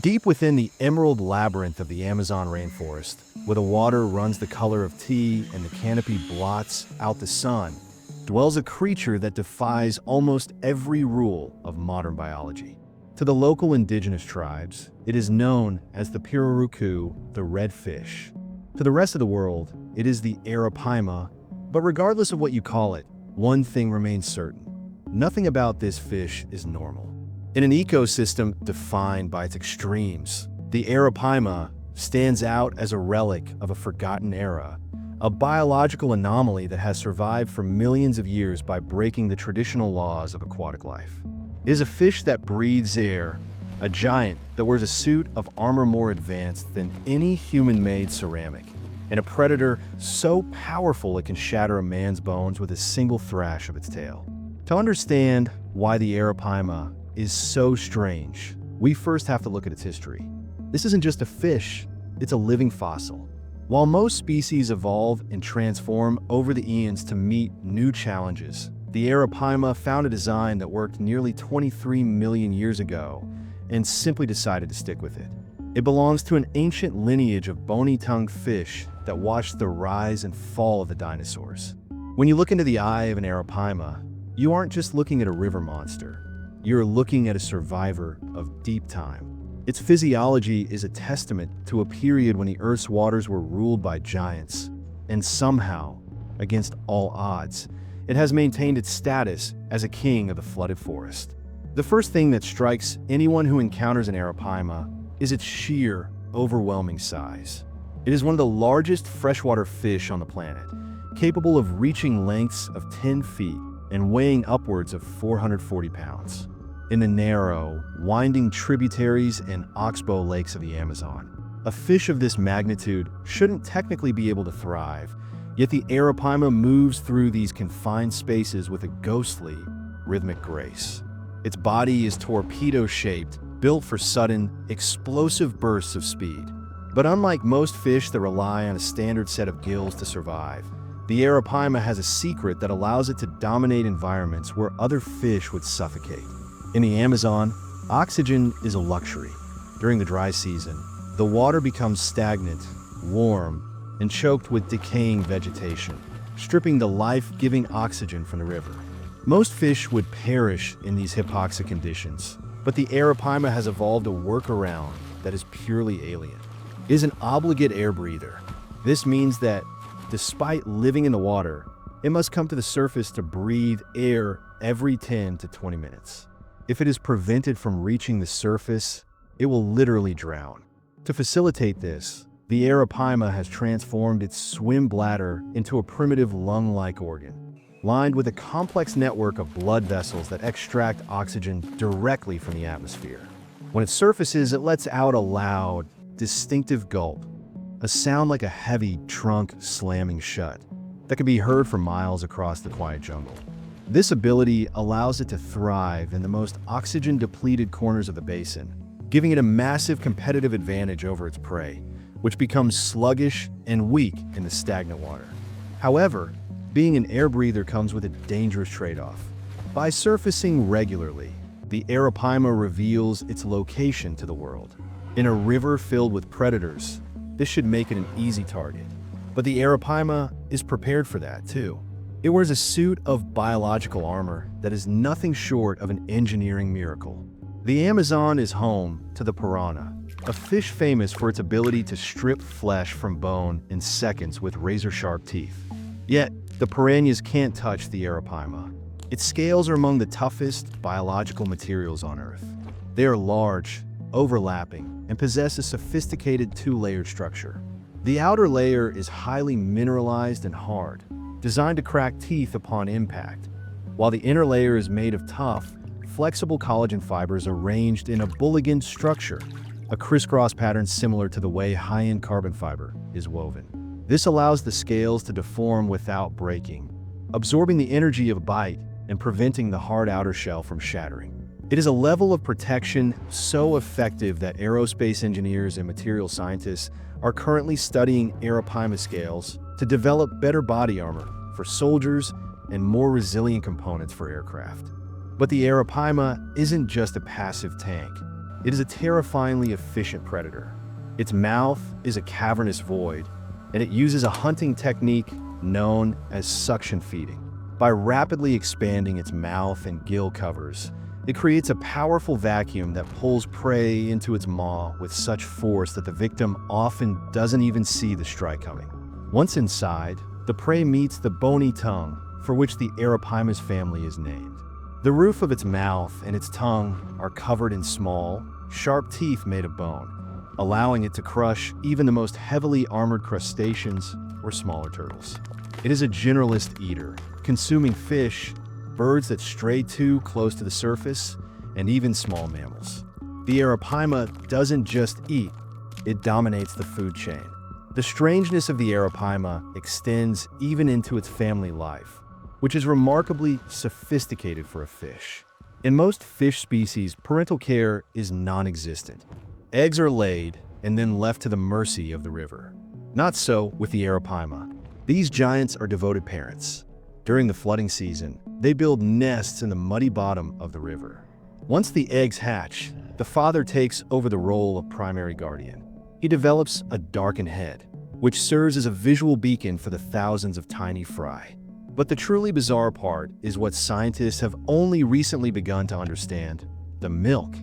Deep within the emerald labyrinth of the Amazon rainforest, where the water runs the color of tea and the canopy blots out the sun, dwells a creature that defies almost every rule of modern biology. To the local indigenous tribes, it is known as the pirarucu, the red fish. To the rest of the world, it is the Arapaima, but regardless of what you call it, one thing remains certain. Nothing about this fish is normal. In an ecosystem defined by its extremes, the Arapaima stands out as a relic of a forgotten era, a biological anomaly that has survived for millions of years by breaking the traditional laws of aquatic life. It is a fish that breathes air, a giant that wears a suit of armor more advanced than any human-made ceramic, and a predator so powerful it can shatter a man's bones with a single thrash of its tail. To understand why the Arapaima is so strange, we first have to look at its history. This isn't just a fish, it's a living fossil. While most species evolve and transform over the eons to meet new challenges, the Arapaima found a design that worked nearly 23 million years ago and simply decided to stick with it. It belongs to an ancient lineage of bony-tongued fish that watched the rise and fall of the dinosaurs. When you look into the eye of an Arapaima, you aren't just looking at a river monster. You're looking at a survivor of deep time. Its physiology is a testament to a period when the Earth's waters were ruled by giants, and somehow, against all odds, it has maintained its status as a king of the flooded forest. The first thing that strikes anyone who encounters an Arapaima is its sheer, overwhelming size. It is one of the largest freshwater fish on the planet, capable of reaching lengths of 10 feet and weighing upwards of 440 pounds. In the narrow, winding tributaries and oxbow lakes of the Amazon, a fish of this magnitude shouldn't technically be able to thrive, yet the Arapaima moves through these confined spaces with a ghostly, rhythmic grace. Its body is torpedo-shaped, built for sudden, explosive bursts of speed. But unlike most fish that rely on a standard set of gills to survive, the Arapaima has a secret that allows it to dominate environments where other fish would suffocate. In the Amazon, oxygen is a luxury. During the dry season, the water becomes stagnant, warm, and choked with decaying vegetation, stripping the life-giving oxygen from the river. Most fish would perish in these hypoxic conditions, but the Arapaima has evolved a workaround that is purely alien. It is an obligate air breather. This means that, despite living in the water, it must come to the surface to breathe air every 10 to 20 minutes. If it is prevented from reaching the surface, it will literally drown. To facilitate this, the Arapaima has transformed its swim bladder into a primitive lung-like organ, lined with a complex network of blood vessels that extract oxygen directly from the atmosphere. When it surfaces, it lets out a loud, distinctive gulp, a sound like a heavy trunk slamming shut, that can be heard for miles across the quiet jungle. This ability allows it to thrive in the most oxygen-depleted corners of the basin, giving it a massive competitive advantage over its prey, which becomes sluggish and weak in the stagnant water. However, being an air breather comes with a dangerous trade-off. By surfacing regularly, the Arapaima reveals its location to the world. In a river filled with predators, this should make it an easy target. But the Arapaima is prepared for that too. It wears a suit of biological armor that is nothing short of an engineering miracle. The Amazon is home to the piranha, a fish famous for its ability to strip flesh from bone in seconds with razor-sharp teeth. Yet, the piranhas can't touch the Arapaima. Its scales are among the toughest biological materials on Earth. They are large, overlapping, and possess a sophisticated two-layered structure. The outer layer is highly mineralized and hard, designed to crack teeth upon impact, while the inner layer is made of tough, flexible collagen fibers arranged in a bulligin structure, a crisscross pattern similar to the way high-end carbon fiber is woven. This allows the scales to deform without breaking, absorbing the energy of bite and preventing the hard outer shell from shattering. It is a level of protection so effective that aerospace engineers and material scientists are currently studying Arapaima scales to develop better body armor for soldiers and more resilient components for aircraft. But the Arapaima isn't just a passive tank. It is a terrifyingly efficient predator. Its mouth is a cavernous void, and it uses a hunting technique known as suction feeding. By rapidly expanding its mouth and gill covers, it creates a powerful vacuum that pulls prey into its maw with such force that the victim often doesn't even see the strike coming. Once inside, the prey meets the bony tongue, for which the Arapaima's family is named. The roof of its mouth and its tongue are covered in small, sharp teeth made of bone, allowing it to crush even the most heavily armored crustaceans or smaller turtles. It is a generalist eater, consuming fish, birds that stray too close to the surface, and even small mammals. The Arapaima doesn't just eat, it dominates the food chain. The strangeness of the Arapaima extends even into its family life, which is remarkably sophisticated for a fish. In most fish species, parental care is non-existent. Eggs are laid and then left to the mercy of the river. Not so with the Arapaima. These giants are devoted parents. During the flooding season, they build nests in the muddy bottom of the river. Once the eggs hatch, the father takes over the role of primary guardian. He develops a darkened head, which serves as a visual beacon for the thousands of tiny fry. But the truly bizarre part is what scientists have only recently begun to understand: the milk.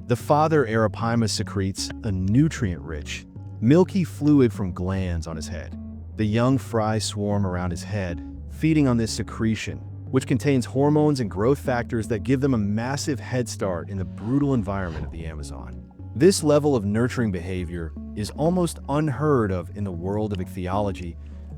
The father Arapaima secretes a nutrient-rich, milky fluid from glands on his head. The young fry swarm around his head, feeding on this secretion, which contains hormones and growth factors that give them a massive head start in the brutal environment of the Amazon. This level of nurturing behavior is almost unheard of in the world of ichthyology,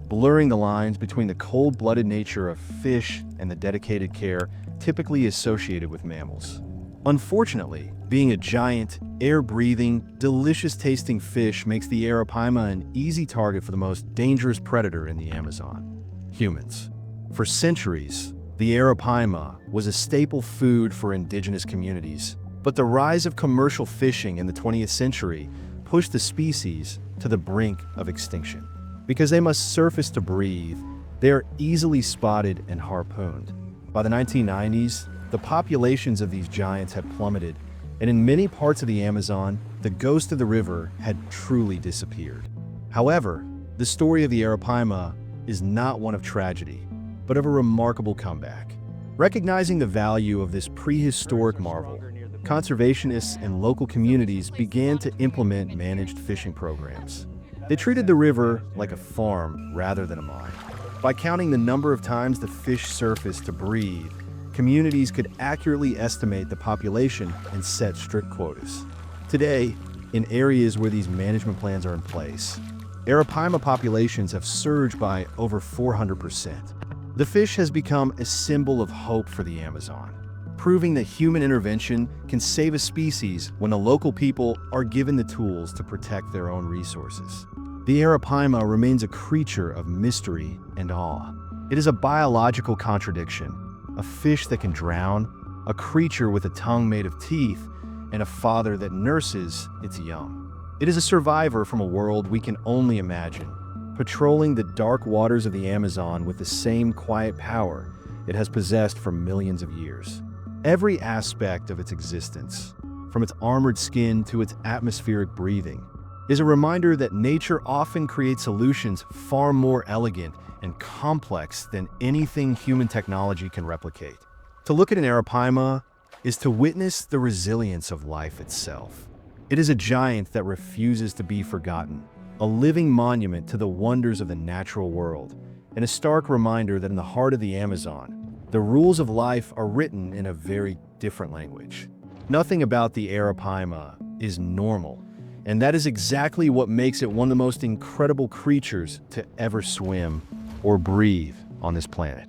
blurring the lines between the cold-blooded nature of fish and the dedicated care typically associated with mammals. Unfortunately, being a giant, air-breathing, delicious-tasting fish makes the Arapaima an easy target for the most dangerous predator in the Amazon: humans. For centuries, the Arapaima was a staple food for indigenous communities, but the rise of commercial fishing in the 20th century pushed the species to the brink of extinction. Because they must surface to breathe, they are easily spotted and harpooned. By the 1990s, the populations of these giants had plummeted, and in many parts of the Amazon, the ghost of the river had truly disappeared. However, the story of the Arapaima is not one of tragedy, but of a remarkable comeback. Recognizing the value of this prehistoric marvel, conservationists and local communities began to implement managed fishing programs. They treated the river like a farm rather than a mine. By counting the number of times the fish surfaced to breathe, communities could accurately estimate the population and set strict quotas. Today, in areas where these management plans are in place, Arapaima populations have surged by over 400%. The fish has become a symbol of hope for the Amazon, proving that human intervention can save a species when the local people are given the tools to protect their own resources. The Arapaima remains a creature of mystery and awe. It is a biological contradiction, a fish that can drown, a creature with a tongue made of teeth, and a father that nurses its young. It is a survivor from a world we can only imagine, patrolling the dark waters of the Amazon with the same quiet power it has possessed for millions of years. Every aspect of its existence, from its armored skin to its atmospheric breathing, is a reminder that nature often creates solutions far more elegant and complex than anything human technology can replicate. To look at an Arapaima is to witness the resilience of life itself. It is a giant that refuses to be forgotten, a living monument to the wonders of the natural world, and a stark reminder that in the heart of the Amazon, the rules of life are written in a very different language. Nothing about the Arapaima is normal, and that is exactly what makes it one of the most incredible creatures to ever swim or breathe on this planet.